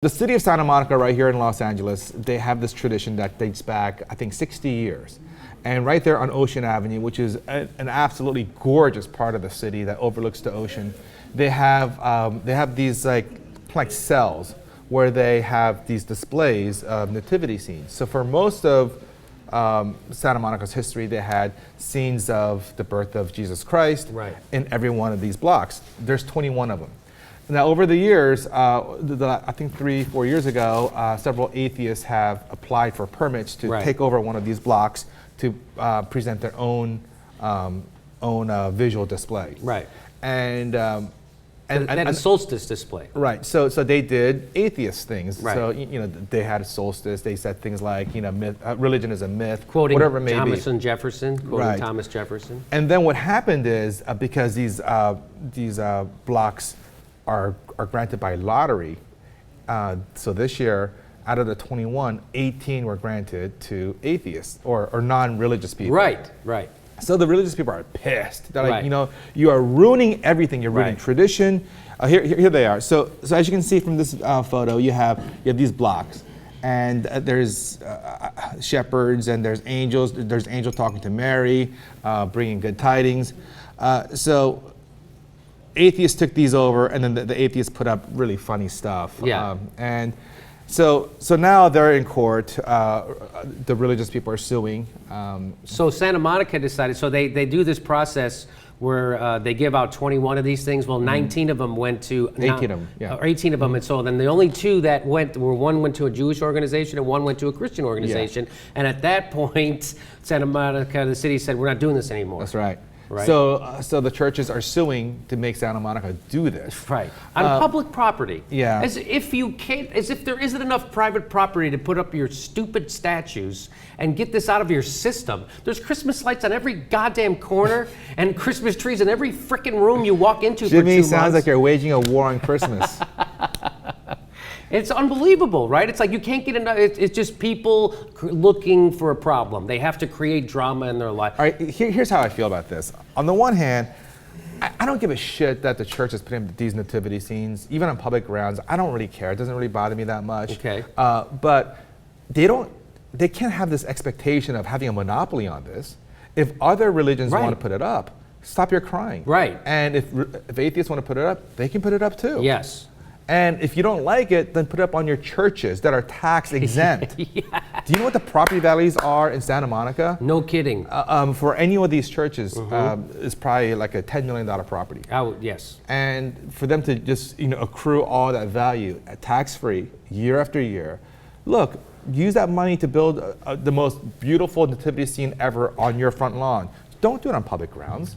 The city of Santa Monica right here in Los Angeles, they have this tradition that dates back, I think, 60 years. And right there on Ocean Avenue, which is an absolutely gorgeous part of the city that overlooks the ocean, they have these like cells where they have these displays of nativity scenes. So for most of Santa Monica's history, they had scenes of the birth of Jesus Christ in every one of these blocks. There's 21 of them. Now, over the years, I think 3-4 years ago, several atheists have applied for permits to take over one of these blocks to present their own visual display. And a solstice display. So they did atheist things. So they had a solstice. They said things like religion is a myth, quoting whatever it may Thomas be. and Jefferson. Quoting Thomas Jefferson. And then what happened is because these blocks are granted by lottery. So this year, out of the 21, 18 were granted to atheists or non-religious people. Right. So the religious people are pissed. They're like, you are ruining everything. You're ruining tradition. Here they are. So as you can see from this photo, you have these blocks, and there's shepherds and there's angels. There's angel talking to Mary, bringing good tidings. So atheists took these over, and then the atheists put up really funny stuff. And so now they're in court. The religious people are suing. So Santa Monica decided, so they do this process where they give out 21 of these things. Well, 19 of them went to... 18 of them, Or 18 of them, and so then the only two that went were one went to a Jewish organization and one went to a Christian organization. And at that point, Santa Monica, the city said, we're not doing this anymore. That's right. So the churches are suing to make Santa Monica do this. On public property. As if there isn't enough private property to put up your stupid statues and get this out of your system. There's Christmas lights on every goddamn corner and Christmas trees in every frickin' room you walk into for 2 months. Jimmy, sounds like you're waging a war on Christmas. It's unbelievable, right? It's like you can't get enough. It's just people looking for a problem. They have to create drama in their life. All right, here's how I feel about this. On the one hand, I don't give a shit that the church is putting these nativity scenes, even on public grounds. I don't really care. It doesn't really bother me that much. But they can't have this expectation of having a monopoly on this. If other religions want to put it up, stop your crying. And if atheists want to put it up, they can put it up too. And if you don't like it, then put it up on your churches that are tax exempt. Do you know what the property values are in Santa Monica? No kidding. For any of these churches, it's probably like a $10 million property. Yes. And for them to just accrue all that value tax-free year after year, look, use that money to build the most beautiful nativity scene ever on your front lawn. Don't do it on public grounds.